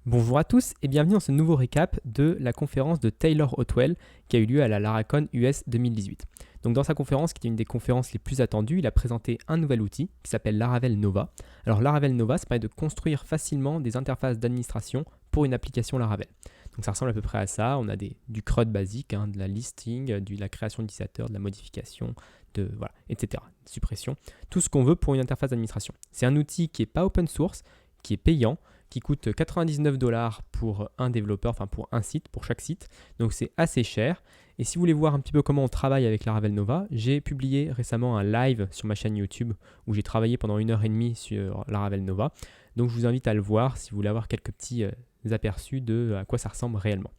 Bonjour à tous et bienvenue dans ce nouveau récap de la conférence de Taylor Otwell qui a eu lieu à la Laracon US 2018. Donc dans sa conférence, qui est une des conférences les plus attendues, il a présenté un nouvel outil qui s'appelle Laravel Nova. Alors Laravel Nova, ça permet de construire facilement des interfaces d'administration pour une application Laravel. Donc ça ressemble à peu près à ça, on a du CRUD basique, de la listing, de la création d'utilisateurs, de la modification, etc. Suppression, tout ce qu'on veut pour une interface d'administration. C'est un outil qui n'est pas open source, qui est payant, qui coûte 99 $ pour un développeur, enfin pour un site, pour chaque site. Donc c'est assez cher. Et si vous voulez voir un petit peu comment on travaille avec Laravel Nova, j'ai publié récemment un live sur ma chaîne YouTube où j'ai travaillé pendant 1h30 sur Laravel Nova. Donc je vous invite à le voir si vous voulez avoir quelques petits aperçus de à quoi ça ressemble réellement.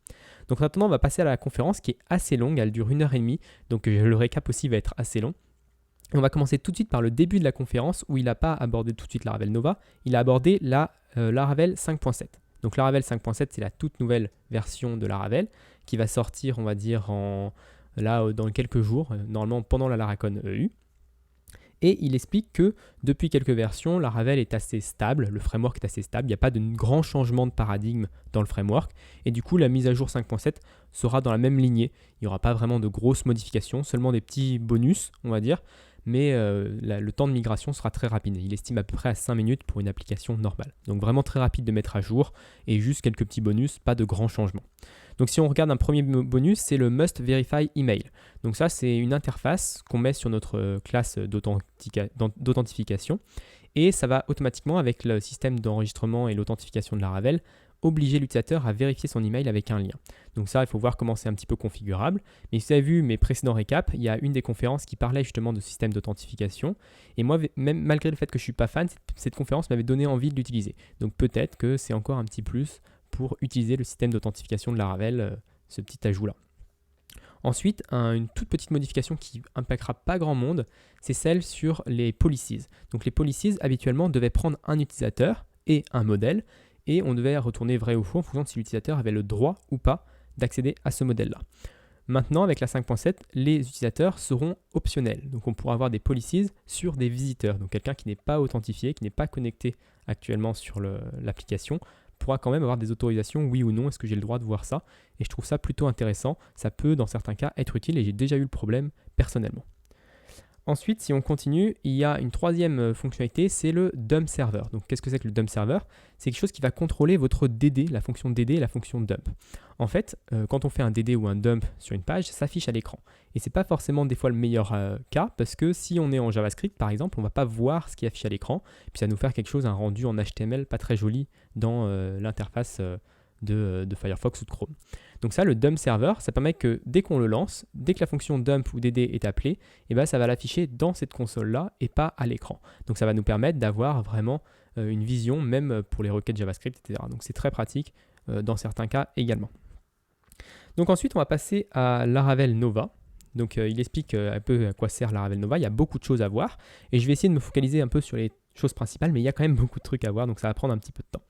Donc maintenant on va passer à la conférence qui est assez longue, elle dure 1h30, donc le récap aussi va être assez long. Et on va commencer tout de suite par le début de la conférence où il n'a pas abordé tout de suite Laravel Nova, il a abordé la Laravel 5.7. Donc Laravel 5.7, c'est la toute nouvelle version de Laravel qui va sortir, on va dire, dans quelques jours, normalement pendant la Laracon EU. Et il explique que depuis quelques versions, Laravel est assez stable, le framework est assez stable, il n'y a pas de grand changement de paradigme dans le framework. Et du coup, la mise à jour 5.7 sera dans la même lignée. Il n'y aura pas vraiment de grosses modifications, seulement des petits bonus, on va dire. Mais le temps de migration sera très rapide. Il estime à peu près à 5 minutes pour une application normale. Donc vraiment très rapide de mettre à jour et juste quelques petits bonus, pas de grands changements. Donc si on regarde un premier bonus, c'est le Must Verify Email. Donc ça, c'est une interface qu'on met sur notre classe d'authentification et ça va automatiquement, avec le système d'enregistrement et l'authentification de Laravel, obliger l'utilisateur à vérifier son email avec un lien. Donc ça, il faut voir comment c'est un petit peu configurable. Mais si vous avez vu mes précédents récaps, il y a une des conférences qui parlait justement de système d'authentification. Et moi, même malgré le fait que je ne suis pas fan, cette conférence m'avait donné envie de l'utiliser. Donc peut-être que c'est encore un petit plus pour utiliser le système d'authentification de Laravel, ce petit ajout-là. Ensuite, une toute petite modification qui impactera pas grand monde, c'est celle sur les policies. Donc les policies, habituellement, devaient prendre un utilisateur et un modèle, et on devait retourner vrai ou faux en fonction de si l'utilisateur avait le droit ou pas d'accéder à ce modèle-là. Maintenant, avec la 5.7, les utilisateurs seront optionnels. Donc on pourra avoir des policies sur des visiteurs. Donc quelqu'un qui n'est pas authentifié, qui n'est pas connecté actuellement sur l'application, pourra quand même avoir des autorisations, oui ou non, est-ce que j'ai le droit de voir ça? Et je trouve ça plutôt intéressant. Ça peut, dans certains cas, être utile et j'ai déjà eu le problème personnellement. Ensuite, si on continue, il y a une troisième fonctionnalité, c'est le dump server. Donc, qu'est-ce que c'est que le dump server? C'est quelque chose qui va contrôler votre DD, la fonction DD et la fonction dump. En fait, quand on fait un DD ou un dump sur une page, ça s'affiche à l'écran. Et ce n'est pas forcément des fois le meilleur cas, parce que si on est en JavaScript, par exemple, on ne va pas voir ce qui est affiché à l'écran, puis ça va nous faire quelque chose, un rendu en HTML pas très joli dans l'interface de Firefox ou de Chrome. Donc ça, le dump server, ça permet que dès qu'on le lance, dès que la fonction dump ou dd est appelée, et ben ça va l'afficher dans cette console-là et pas à l'écran. Donc ça va nous permettre d'avoir vraiment une vision, même pour les requêtes JavaScript, etc. Donc c'est très pratique dans certains cas également. Donc ensuite, on va passer à Laravel Nova. Donc il explique un peu à quoi sert Laravel Nova. Il y a beaucoup de choses à voir et je vais essayer de me focaliser un peu sur les choses principales, mais il y a quand même beaucoup de trucs à voir, donc ça va prendre un petit peu de temps.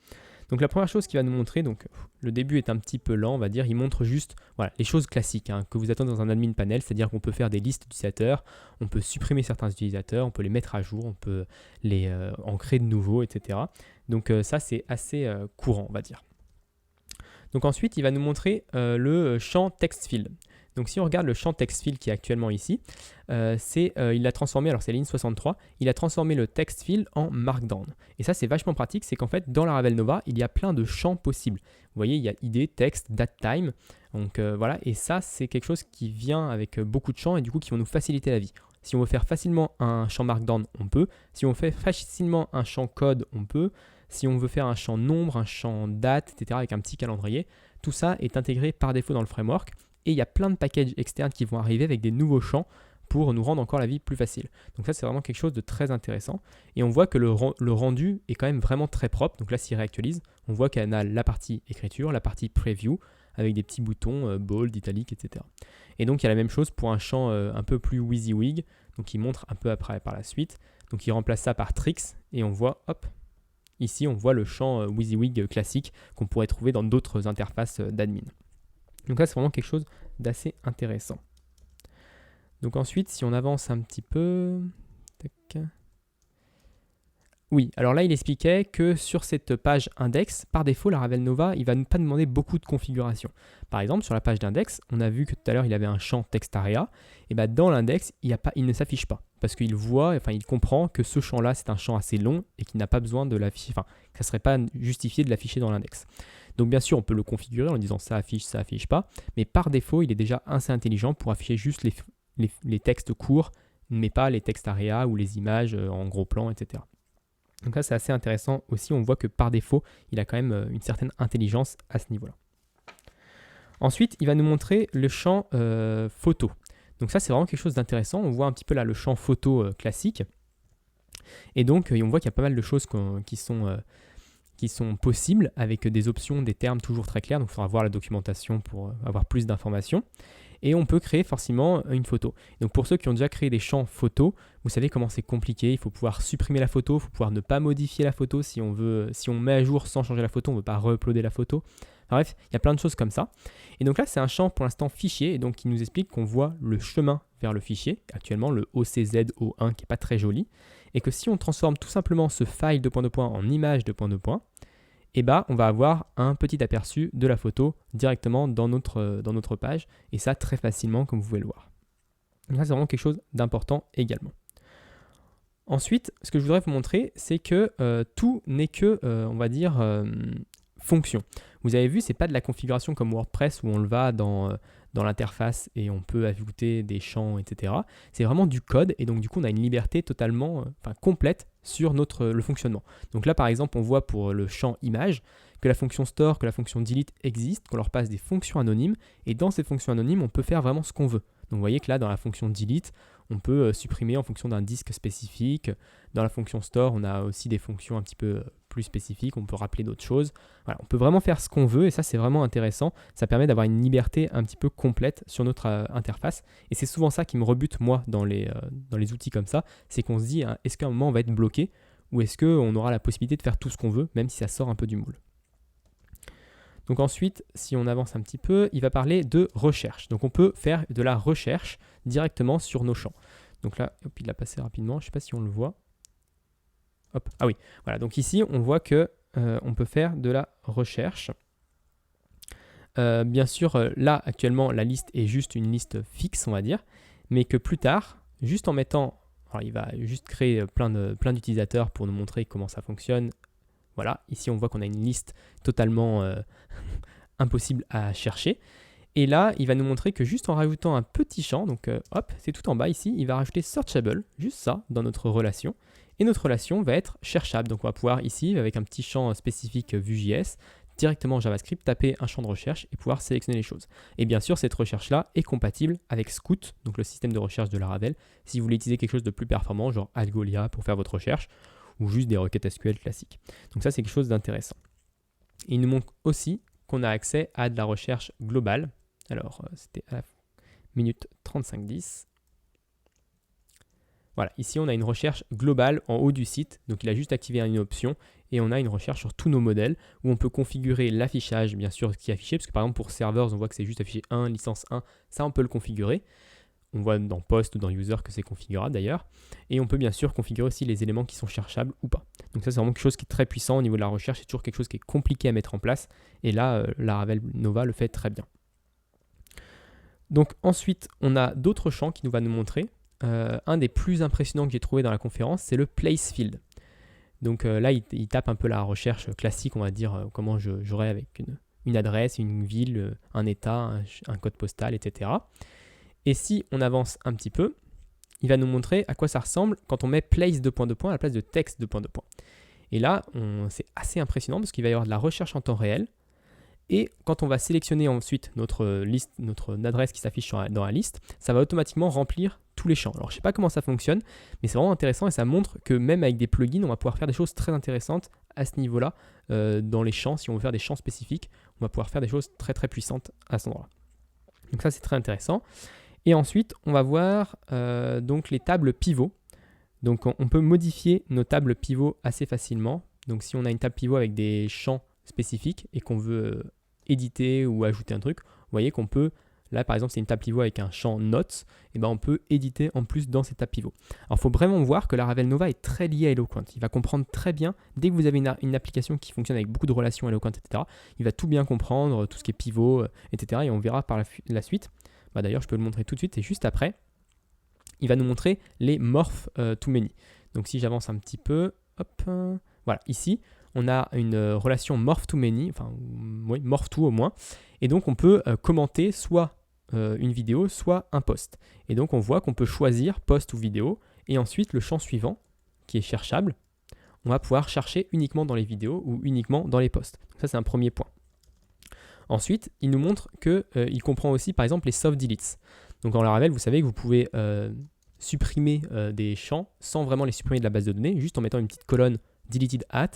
Donc la première chose qu'il va nous montrer, donc le début est un petit peu lent, on va dire, il montre juste les choses classiques que vous attendez dans un admin panel, c'est-à-dire qu'on peut faire des listes d'utilisateurs, on peut supprimer certains utilisateurs, on peut les mettre à jour, on peut les en créer de nouveaux, etc. Donc ça c'est assez courant, on va dire. Donc ensuite, il va nous montrer le champ TextField. Donc si on regarde le champ TextField qui est actuellement ici, il l'a transformé, alors c'est la ligne 63, il a transformé le TextField en Markdown. Et ça c'est vachement pratique, c'est qu'en fait dans Laravel Nova, il y a plein de champs possibles. Vous voyez, il y a ID, texte, date, time, donc voilà, et ça c'est quelque chose qui vient avec beaucoup de champs et du coup qui vont nous faciliter la vie. Si on veut faire facilement un champ Markdown, on peut. Si on fait facilement un champ code, on peut. Si on veut faire un champ nombre, un champ date, etc. avec un petit calendrier, tout ça est intégré par défaut dans le framework. Et il y a plein de packages externes qui vont arriver avec des nouveaux champs pour nous rendre encore la vie plus facile. Donc ça, c'est vraiment quelque chose de très intéressant. Et on voit que le rendu est quand même vraiment très propre. Donc là, s'il réactualise, on voit qu'elle a la partie écriture, la partie preview, avec des petits boutons bold, italique, etc. Et donc, il y a la même chose pour un champ un peu plus WYSIWYG, donc il montre un peu après par la suite. Donc il remplace ça par tricks, et on voit, hop, ici, on voit le champ WYSIWYG classique qu'on pourrait trouver dans d'autres interfaces d'admin. Donc là, c'est vraiment quelque chose d'assez intéressant. Donc ensuite, si on avance un petit peu... Tac. Oui, alors là, il expliquait que sur cette page index, par défaut, Laravel Nova, il va pas nous demander beaucoup de configuration. Par exemple, sur la page d'index, on a vu que tout à l'heure, il avait un champ text area. Et bien, dans l'index, il ne s'affiche pas. Parce qu'il voit, enfin, il comprend que ce champ-là, c'est un champ assez long et qu'il n'a pas besoin de l'afficher, enfin, que ça ne serait pas justifié de l'afficher dans l'index. Donc, bien sûr, on peut le configurer en disant ça affiche pas. Mais par défaut, il est déjà assez intelligent pour afficher juste les textes courts, mais pas les textes area ou les images en gros plan, etc. Donc là, c'est assez intéressant aussi. On voit que par défaut, il a quand même une certaine intelligence à ce niveau-là. Ensuite, il va nous montrer le champ photo. Donc ça, c'est vraiment quelque chose d'intéressant. On voit un petit peu là le champ photo classique. Et donc, on voit qu'il y a pas mal de choses qui sont possibles avec des options, des termes toujours très clairs. Donc, il faudra voir la documentation pour avoir plus d'informations. Et on peut créer forcément une photo. Donc pour ceux qui ont déjà créé des champs photos, vous savez comment c'est compliqué. Il faut pouvoir supprimer la photo, il faut pouvoir ne pas modifier la photo si on met à jour sans changer la photo, on ne veut pas re-uploader la photo. Enfin, bref, il y a plein de choses comme ça. Et donc là, c'est un champ pour l'instant fichier, et donc qui nous explique qu'on voit le chemin vers le fichier, actuellement le OCZO1 qui n'est pas très joli, et que si on transforme tout simplement ce file en image . Et bah, on va avoir un petit aperçu de la photo directement dans notre page, et ça très facilement comme vous pouvez le voir. Donc ça, c'est vraiment quelque chose d'important également. Ensuite, ce que je voudrais vous montrer, c'est que tout n'est que, on va dire, fonction. Vous avez vu, c'est pas de la configuration comme WordPress où on le va dans l'interface et on peut ajouter des champs, etc. C'est vraiment du code et donc du coup on a une liberté totalement complète sur le fonctionnement. Donc là par exemple on voit pour le champ image que la fonction store, que la fonction delete existe, qu'on leur passe des fonctions anonymes et dans ces fonctions anonymes on peut faire vraiment ce qu'on veut. Donc vous voyez que là dans la fonction delete on peut supprimer en fonction d'un disque spécifique. Dans la fonction store on a aussi des fonctions un petit peu plus spécifiques, on peut rappeler d'autres choses. Voilà, on peut vraiment faire ce qu'on veut et ça c'est vraiment intéressant. Ça permet d'avoir une liberté un petit peu complète sur notre interface et c'est souvent ça qui me rebute moi dans les outils comme ça, c'est qu'on se dit hein, est-ce qu'à un moment on va être bloqué ou est-ce qu'on aura la possibilité de faire tout ce qu'on veut même si ça sort un peu du moule. Donc ensuite, si on avance un petit peu, il va parler de recherche. Donc on peut faire de la recherche directement sur nos champs. Donc là, hop, il l'a passé rapidement, je ne sais pas si on le voit. Hop, ah oui, voilà, donc ici on voit que on peut faire de la recherche. Bien sûr, là actuellement la liste est juste une liste fixe, on va dire, mais que plus tard, juste en mettant, alors il va juste créer plein d'utilisateurs pour nous montrer comment ça fonctionne. Voilà, ici on voit qu'on a une liste totalement impossible à chercher. Et là, il va nous montrer que juste en rajoutant un petit champ, donc hop, c'est tout en bas ici, il va rajouter searchable, juste ça, dans notre relation. Et notre relation va être cherchable. Donc on va pouvoir ici, avec un petit champ spécifique Vue.js, directement en JavaScript, taper un champ de recherche et pouvoir sélectionner les choses. Et bien sûr, cette recherche-là est compatible avec Scout, donc le système de recherche de Laravel, si vous voulez utiliser quelque chose de plus performant, genre Algolia pour faire votre recherche, ou juste des requêtes SQL classiques. Donc ça, c'est quelque chose d'intéressant. Il nous montre aussi qu'on a accès à de la recherche globale. Alors, c'était à la minute 35-10. Voilà, ici on a une recherche globale en haut du site, donc il a juste activé une option et on a une recherche sur tous nos modèles où on peut configurer l'affichage, bien sûr, qui est affiché, parce que par exemple pour servers, on voit que c'est juste affiché 1, licence 1, ça on peut le configurer. On voit dans post ou dans user que c'est configurable d'ailleurs. Et on peut bien sûr configurer aussi les éléments qui sont cherchables ou pas. Donc ça c'est vraiment quelque chose qui est très puissant au niveau de la recherche, c'est toujours quelque chose qui est compliqué à mettre en place. Et là, Laravel Nova le fait très bien. Donc ensuite, on a d'autres champs qui nous va nous montrer. Un des plus impressionnants que j'ai trouvé dans la conférence, c'est le place field. Donc là, il tape un peu la recherche classique, on va dire, comment j'aurais avec une adresse, une ville, un état, un code postal, etc. Et si on avance un petit peu, il va nous montrer à quoi ça ressemble quand on met place : à la place de texte : Et là, c'est assez impressionnant parce qu'il va y avoir de la recherche en temps réel. Et quand on va sélectionner ensuite notre liste, notre adresse qui s'affiche dans la liste, ça va automatiquement remplir tous les champs. Alors je ne sais pas comment ça fonctionne, mais c'est vraiment intéressant et ça montre que même avec des plugins, on va pouvoir faire des choses très intéressantes à ce niveau-là dans les champs. Si on veut faire des champs spécifiques, on va pouvoir faire des choses très très puissantes à cet endroit. Donc ça c'est très intéressant. Et ensuite, on va voir donc les tables pivots. Donc on peut modifier nos tables pivots assez facilement. Donc si on a une table pivot avec des champs spécifiques et qu'on veut éditer ou ajouter un truc, vous voyez qu'on peut Là, par exemple, c'est une table pivot avec un champ notes. Et ben, on peut éditer en plus dans cette table pivot. Alors, il faut vraiment voir que Laravel Nova est très lié à Eloquent. Il va comprendre très bien, dès que vous avez une application qui fonctionne avec beaucoup de relations Eloquent, etc., il va tout bien comprendre, tout ce qui est pivot, etc. Et on verra par la suite. Bah, d'ailleurs, je peux le montrer tout de suite. Et juste après, il va nous montrer les morph to many. Donc, si j'avance un petit peu, hop, voilà, ici, on a une relation morph to many, enfin, oui, morph to au moins. Et donc, on peut commenter soit une vidéo, soit un post. Et donc, on voit qu'on peut choisir post ou vidéo. Et ensuite, le champ suivant, qui est cherchable, on va pouvoir chercher uniquement dans les vidéos ou uniquement dans les posts. Donc ça, c'est un premier point. Ensuite, il nous montre qu'il comprend aussi, par exemple, les soft deletes. Donc en Laravel, vous savez que vous pouvez supprimer des champs sans vraiment les supprimer de la base de données, juste en mettant une petite colonne deleted at,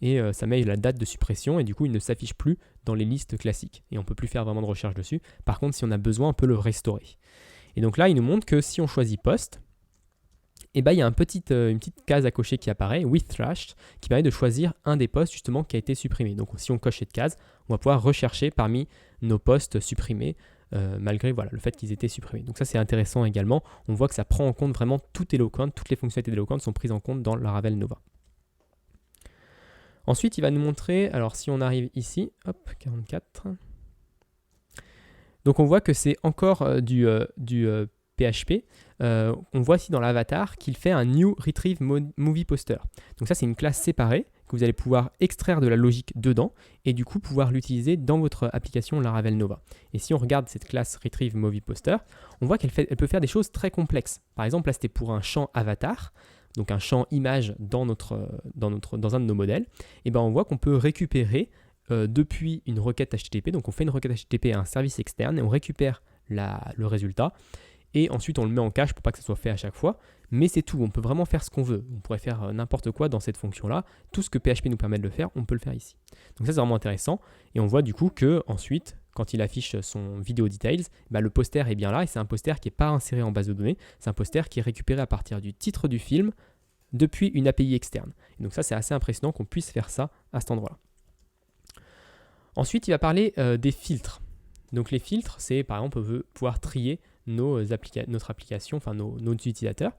et ça met la date de suppression, et du coup, il ne s'affiche plus dans les listes classiques. Et on ne peut plus faire vraiment de recherche dessus. Par contre, si on a besoin, on peut le restaurer. Et donc là, il nous montre que si on choisit post, et ben, il y a une petite case à cocher qui apparaît, with thrashed, qui permet de choisir un des posts justement qui a été supprimé. Donc si on coche cette case, on va pouvoir rechercher parmi nos posts supprimés, malgré le fait qu'ils étaient supprimés. Donc ça, c'est intéressant également. On voit que ça prend en compte vraiment tout Eloquent, toutes les fonctionnalités d'Eloquent sont prises en compte dans Laravel Nova. Ensuite, il va nous montrer, alors si on arrive ici, hop, 44. Donc on voit que c'est encore du PHP. On voit ici dans l'avatar qu'il fait un new retrieve movie poster. Donc ça, c'est une classe séparée que vous allez pouvoir extraire de la logique dedans et du coup pouvoir l'utiliser dans votre application Laravel Nova. Et si on regarde cette classe retrieve movie poster, on voit qu'elle peut faire des choses très complexes. Par exemple, là, c'était pour un champ avatar, donc un champ image dans un de nos modèles. Et ben, on voit qu'on peut récupérer depuis une requête HTTP. Donc on fait une requête HTTP à un service externe et on récupère le résultat. Et ensuite, on le met en cache pour pas que ça soit fait à chaque fois. Mais c'est tout, on peut vraiment faire ce qu'on veut. On pourrait faire n'importe quoi dans cette fonction-là. Tout ce que PHP nous permet de le faire, on peut le faire ici. Donc ça, c'est vraiment intéressant. Et on voit du coup que ensuite, quand il affiche son video details, le poster est bien là. Et c'est un poster qui n'est pas inséré en base de données. C'est un poster qui est récupéré à partir du titre du film depuis une API externe. Et donc ça, c'est assez impressionnant qu'on puisse faire ça à cet endroit-là. Ensuite, il va parler des filtres. Donc les filtres, c'est par exemple, on veut pouvoir trier notre application, enfin nos utilisateurs.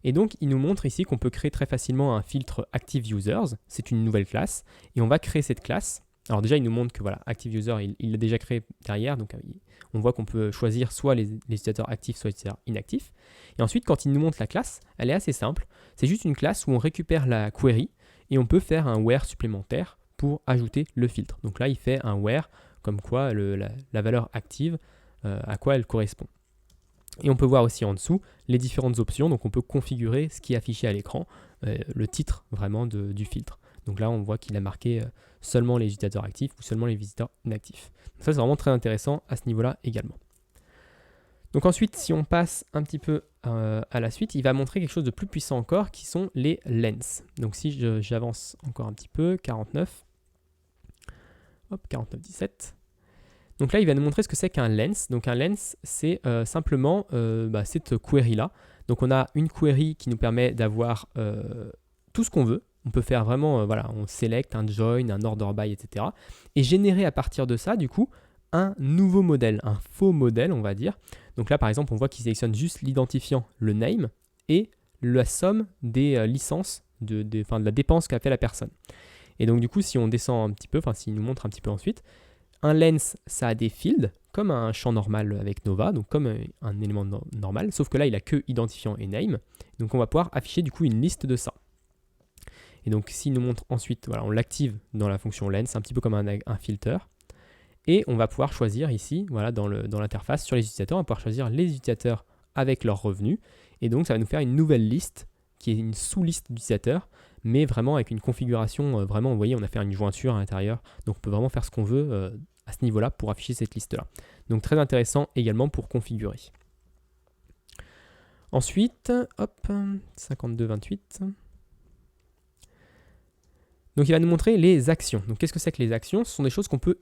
Et donc, il nous montre ici qu'on peut créer très facilement un filtre Active Users. C'est une nouvelle classe. Et on va créer cette classe. Alors déjà, il nous montre que voilà, Active User, il l'a déjà créé derrière. Donc, on voit qu'on peut choisir soit les utilisateurs actifs, soit les utilisateurs inactifs. Et ensuite, quand il nous montre la classe, elle est assez simple. C'est juste une classe où on récupère la query et on peut faire un where supplémentaire pour ajouter le filtre. Donc là, il fait un where comme quoi la valeur active, à quoi elle correspond. Et on peut voir aussi en dessous les différentes options. Donc on peut configurer ce qui est affiché à l'écran, le titre vraiment du filtre. Donc là, on voit qu'il a marqué seulement les utilisateurs actifs ou seulement les visiteurs inactifs. Donc ça, c'est vraiment très intéressant à ce niveau-là également. Donc ensuite, si on passe un petit peu à la suite, il va montrer quelque chose de plus puissant encore, qui sont les lens. Donc si j'avance encore un petit peu, 49, hop, 49, 17. Donc là, il va nous montrer ce que c'est qu'un lens. Donc un lens, c'est simplement cette query-là. Donc on a une query qui nous permet d'avoir tout ce qu'on veut. On peut faire vraiment, on select un join, un order by, etc. Et générer à partir de ça, du coup, un nouveau modèle, un faux modèle, on va dire. Donc là, par exemple, on voit qu'il sélectionne juste l'identifiant, le name, et la somme des licences, de la dépense qu'a fait la personne. Et donc du coup, si on descend un petit peu, s'il nous montre un petit peu ensuite, un lens, ça a des fields, comme un champ normal avec Nova, donc comme un élément normal, sauf que là, il a que identifiant et name. Donc on va pouvoir afficher du coup une liste de ça. Et donc s'il nous montre ensuite, on l'active dans la fonction lens, un petit peu comme un filter. Et on va pouvoir choisir ici, dans l'interface, sur les utilisateurs, on va pouvoir choisir les utilisateurs avec leurs revenus. Et donc ça va nous faire une nouvelle liste, qui est une sous-liste d'utilisateurs, mais vraiment avec une configuration, vous voyez, on a fait une jointure à l'intérieur, donc on peut vraiment faire ce qu'on veut à ce niveau-là pour afficher cette liste-là. Donc très intéressant également pour configurer. Ensuite, hop, 52-28. Donc il va nous montrer les actions. Donc qu'est-ce que c'est que les actions? Ce sont des choses qu'on peut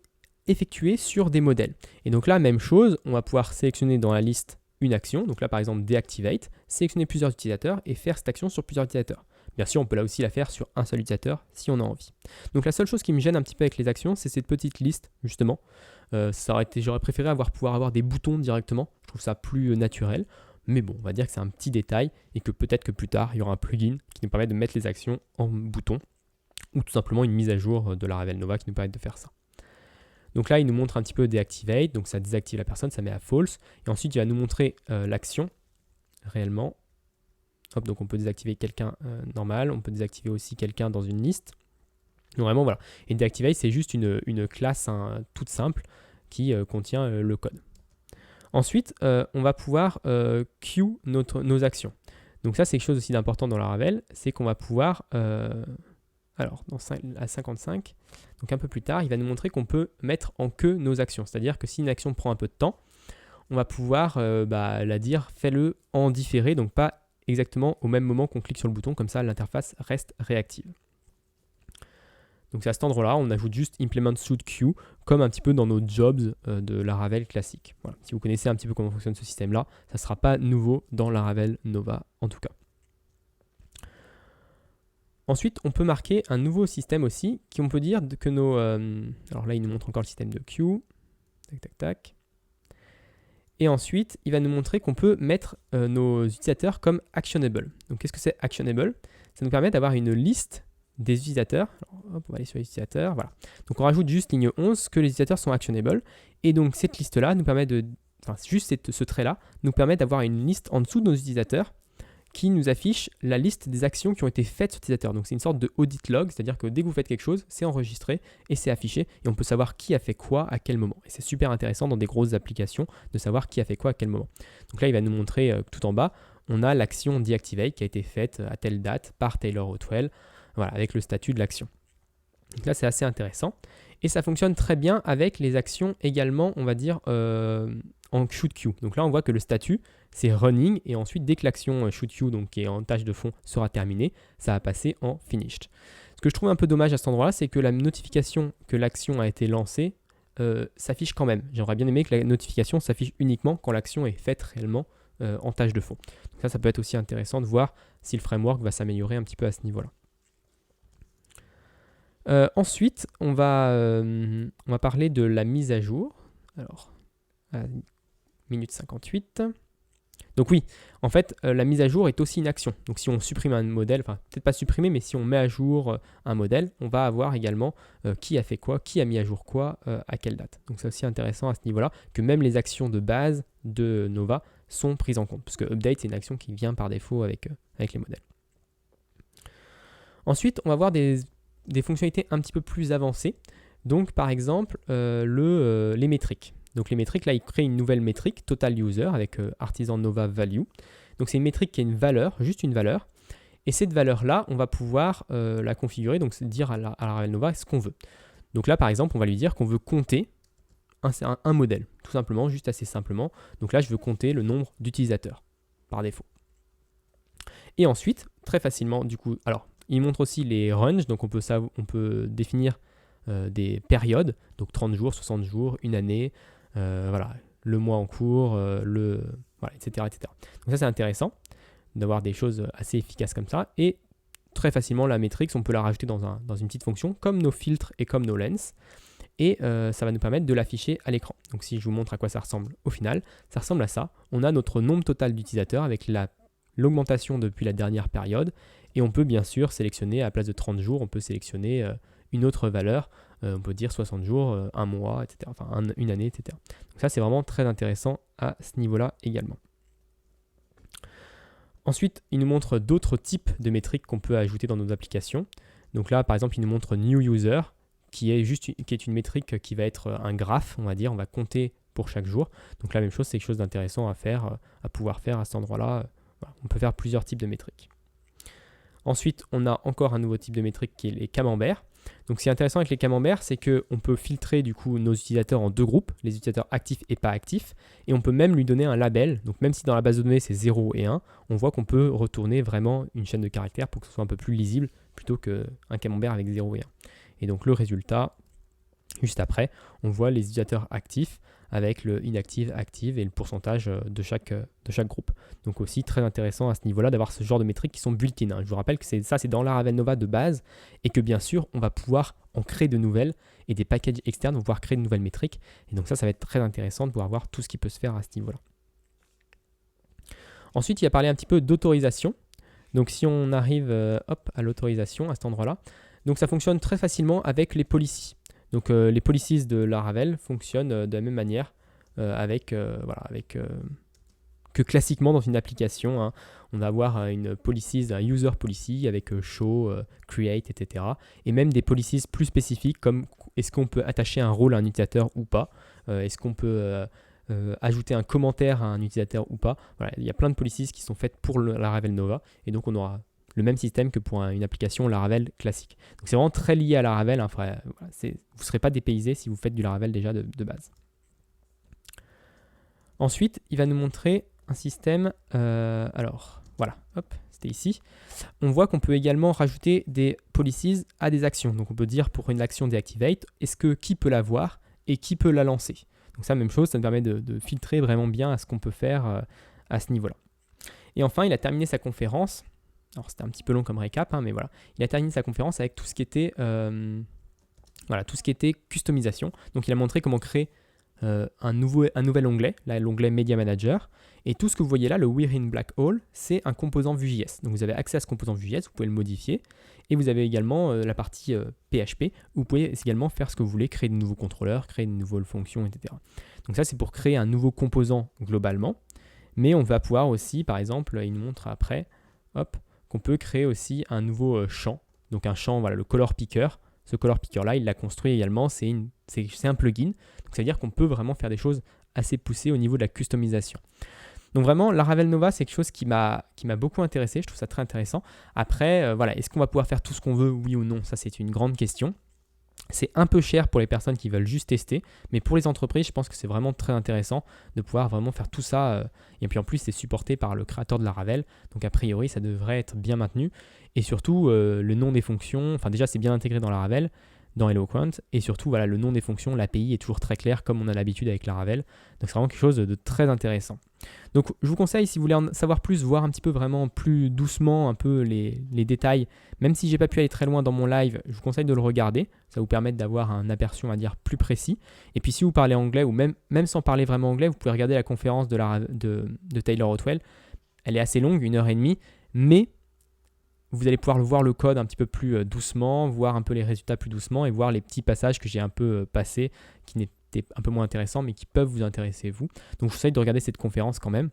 effectuer sur des modèles. Et donc là, même chose, on va pouvoir sélectionner dans la liste une action. Donc là, par exemple, deactivate, sélectionner plusieurs utilisateurs et faire cette action sur plusieurs utilisateurs. Bien sûr, on peut là aussi la faire sur un seul utilisateur si on a envie. Donc la seule chose qui me gêne un petit peu avec les actions, c'est cette petite liste, justement. J'aurais préféré pouvoir avoir des boutons directement. Je trouve ça plus naturel. Mais bon, on va dire que c'est un petit détail et que peut-être que plus tard, il y aura un plugin qui nous permet de mettre les actions en bouton ou tout simplement une mise à jour de Laravel Nova qui nous permet de faire ça. Donc là, il nous montre un petit peu Deactivate, donc ça désactive la personne, ça met à False. Et ensuite, il va nous montrer l'action réellement. Hop, donc on peut désactiver quelqu'un normal, on peut désactiver aussi quelqu'un dans une liste. Donc vraiment, voilà. Et Deactivate, c'est juste une classe toute simple qui contient le code. Ensuite, on va pouvoir queue nos actions. Donc ça, c'est quelque chose aussi d'important dans Laravel, c'est qu'on va pouvoir, alors à 55, donc un peu plus tard, il va nous montrer qu'on peut mettre en queue nos actions. C'est-à-dire que si une action prend un peu de temps, on va pouvoir la dire fais-le en différé, donc pas exactement au même moment qu'on clique sur le bouton, comme ça l'interface reste réactive. Donc c'est à cet endroit-là, on ajoute juste implement suit queue, comme un petit peu dans nos jobs de Laravel classique. Voilà. Si vous connaissez un petit peu comment fonctionne ce système-là, ça ne sera pas nouveau dans Laravel Nova en tout cas. Ensuite, on peut marquer un nouveau système aussi, qui on peut dire que nos... alors là, il nous montre encore le système de queue. Tac, tac, tac. Et ensuite, il va nous montrer qu'on peut mettre nos utilisateurs comme actionable. Donc, qu'est-ce que c'est actionable? Ça nous permet d'avoir une liste des utilisateurs. Alors, hop, on va aller sur les utilisateurs. Voilà. Donc, on rajoute juste ligne 11 que les utilisateurs sont actionable. Et donc, cette liste-là nous permet de... Enfin, juste ce trait-là nous permet d'avoir une liste en dessous de nos utilisateurs qui nous affiche la liste des actions qui ont été faites sur l'utilisateur. Donc c'est une sorte de audit log, c'est-à-dire que dès que vous faites quelque chose, c'est enregistré et c'est affiché et on peut savoir qui a fait quoi à quel moment. Et c'est super intéressant dans des grosses applications de savoir qui a fait quoi à quel moment. Donc là, il va nous montrer tout en bas, on a l'action Deactivate qui a été faite à telle date par Taylor Otwell, voilà, avec le statut de l'action. Donc là, c'est assez intéressant. Et ça fonctionne très bien avec les actions également, on va dire, en shoot queue. Donc là, on voit que le statut, c'est running. Et ensuite, dès que l'action shoot queue, donc qui est en tâche de fond, sera terminée, ça va passer en finished. Ce que je trouve un peu dommage à cet endroit-là, c'est que la notification que l'action a été lancée s'affiche quand même. J'aimerais bien aimer que la notification s'affiche uniquement quand l'action est faite réellement en tâche de fond. Donc ça peut être aussi intéressant de voir si le framework va s'améliorer un petit peu à ce niveau-là. Ensuite, on va parler de la mise à jour. Alors, à minute 58. Donc oui, en fait, la mise à jour est aussi une action. Donc si on supprime un modèle, enfin peut-être pas supprimer, mais si on met à jour un modèle, on va avoir également qui a fait quoi, qui a mis à jour quoi, à quelle date. Donc c'est aussi intéressant à ce niveau-là, que même les actions de base de Nova sont prises en compte, parce que update, c'est une action qui vient par défaut avec les modèles. Ensuite, on va voir des fonctionnalités un petit peu plus avancées. Donc par exemple, les métriques. Donc les métriques, là, il crée une nouvelle métrique, Total User, avec Artisan Nova Value. Donc c'est une métrique qui a une valeur, juste une valeur. Et cette valeur-là, on va pouvoir la configurer, donc c'est dire à Laravel Nova ce qu'on veut. Donc là, par exemple, on va lui dire qu'on veut compter un modèle, tout simplement, juste assez simplement. Donc là, je veux compter le nombre d'utilisateurs, par défaut. Et ensuite, très facilement, du coup, alors, il montre aussi les ranges, donc on peut définir des périodes, donc 30 jours, 60 jours, une année, voilà, le mois en cours, voilà, etc., etc. Donc ça, c'est intéressant d'avoir des choses assez efficaces comme ça. Et très facilement, la métrique, on peut la rajouter dans une petite fonction, comme nos filtres et comme nos lens. Et ça va nous permettre de l'afficher à l'écran. Donc si je vous montre à quoi ça ressemble au final, ça ressemble à ça. On a notre nombre total d'utilisateurs avec l'augmentation depuis la dernière période. Et on peut bien sûr sélectionner, à la place de 30 jours, on peut sélectionner une autre valeur. On peut dire 60 jours, un mois, etc. Enfin, une année, etc. Donc ça, c'est vraiment très intéressant à ce niveau-là également. Ensuite, il nous montre d'autres types de métriques qu'on peut ajouter dans nos applications. Donc là, par exemple, il nous montre New User, qui est une métrique qui va être un graphe, on va dire. On va compter pour chaque jour. Donc la même chose, c'est quelque chose d'intéressant à pouvoir faire à cet endroit-là. Voilà, on peut faire plusieurs types de métriques. Ensuite, on a encore un nouveau type de métrique qui est les camemberts. Donc, ce qui est intéressant avec les camemberts, c'est qu'on peut filtrer du coup nos utilisateurs en deux groupes, les utilisateurs actifs et pas actifs, et on peut même lui donner un label. Donc, même si dans la base de données c'est 0 et 1, on voit qu'on peut retourner vraiment une chaîne de caractères pour que ce soit un peu plus lisible plutôt qu'un camembert avec 0 et 1. Et donc, le résultat, Juste après, on voit les utilisateurs actifs avec le inactive, active et le pourcentage de chaque groupe. Donc aussi très intéressant à ce niveau-là d'avoir ce genre de métriques qui sont built-in, hein. Je vous rappelle que c'est dans Laravel Nova de base et que bien sûr, on va pouvoir en créer de nouvelles et des packages externes vont pouvoir créer de nouvelles métriques. Et donc ça va être très intéressant de pouvoir voir tout ce qui peut se faire à ce niveau-là. Ensuite, il va parler un petit peu d'autorisation. Donc si on arrive à l'autorisation à cet endroit-là, donc ça fonctionne très facilement avec les policies. Donc les policies de Laravel fonctionnent de la même manière que classiquement dans une application, hein. On va avoir une policy, un user policy avec show, create, etc. Et même des policies plus spécifiques comme est-ce qu'on peut attacher un rôle à un utilisateur ou pas, est-ce qu'on peut ajouter un commentaire à un utilisateur ou pas. Voilà, il y a plein de policies qui sont faites pour Laravel Nova et donc on aura le même système que pour une application Laravel classique. Donc c'est vraiment très lié à Laravel, hein. Vous ne serez pas dépaysé si vous faites du Laravel déjà de base. Ensuite, il va nous montrer un système, alors voilà, hop, c'était ici. On voit qu'on peut également rajouter des policies à des actions. Donc on peut dire pour une action deactivate, qui peut la voir et qui peut la lancer. Donc ça, même chose, ça nous permet de filtrer vraiment bien à ce qu'on peut faire à ce niveau-là. Et enfin, il a terminé sa conférence. Alors c'était un petit peu long comme récap, hein, mais voilà. Il a terminé sa conférence avec tout ce qui était, customisation. Donc il a montré comment créer un nouvel onglet, là l'onglet Media Manager. Et tout ce que vous voyez là, le We're in Black Hole, c'est un composant Vue.js. Donc vous avez accès à ce composant Vue.js, vous pouvez le modifier. Et vous avez également la partie PHP, où vous pouvez également faire ce que vous voulez, créer de nouveaux contrôleurs, créer de nouvelles fonctions, etc. Donc ça, c'est pour créer un nouveau composant globalement. Mais on va pouvoir aussi, par exemple, il nous montre après, hop, qu'on peut créer aussi un nouveau champ. Donc un champ, voilà, le color picker. Ce color picker là, il l'a construit également, c'est un plugin. Donc ça veut dire qu'on peut vraiment faire des choses assez poussées au niveau de la customisation. Donc vraiment, Laravel Nova, c'est quelque chose qui m'a beaucoup intéressé, je trouve ça très intéressant. Après, voilà, est-ce qu'on va pouvoir faire tout ce qu'on veut, oui ou non? Ça, c'est une grande question. C'est un peu cher pour les personnes qui veulent juste tester, mais pour les entreprises, je pense que c'est vraiment très intéressant de pouvoir vraiment faire tout ça. Et puis en plus, c'est supporté par le créateur de Laravel, donc a priori, ça devrait être bien maintenu. Et surtout, le nom des fonctions, enfin déjà, c'est bien intégré dans Laravel, dans Eloquent, et surtout, voilà, le nom des fonctions, l'API est toujours très clair, comme on a l'habitude avec Laravel. Donc c'est vraiment quelque chose de très intéressant. Donc je vous conseille, si vous voulez en savoir plus, voir un petit peu vraiment plus doucement un peu les détails, même si j'ai pas pu aller très loin dans mon live, je vous conseille de le regarder, ça va vous permettre d'avoir un aperçu, on va dire, plus précis. Et puis si vous parlez anglais, ou même sans parler vraiment anglais, vous pouvez regarder la conférence de Taylor Otwell. Elle est assez longue, 1h30, mais vous allez pouvoir voir le code un petit peu plus doucement, voir un peu les résultats plus doucement et voir les petits passages que j'ai un peu passés qui n'étaient un peu moins intéressants mais qui peuvent vous intéresser vous. Donc je vous conseille de regarder cette conférence quand même.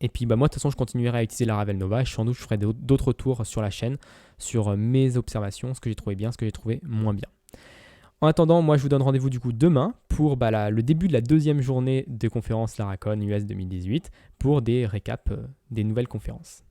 Et puis moi de toute façon je continuerai à utiliser Laravel Nova et sans doute je ferai d'autres tours sur la chaîne sur mes observations, ce que j'ai trouvé bien, ce que j'ai trouvé moins bien. En attendant, moi je vous donne rendez-vous du coup demain pour le début de la deuxième journée de conférence Laracon US 2018 pour des récaps des nouvelles conférences.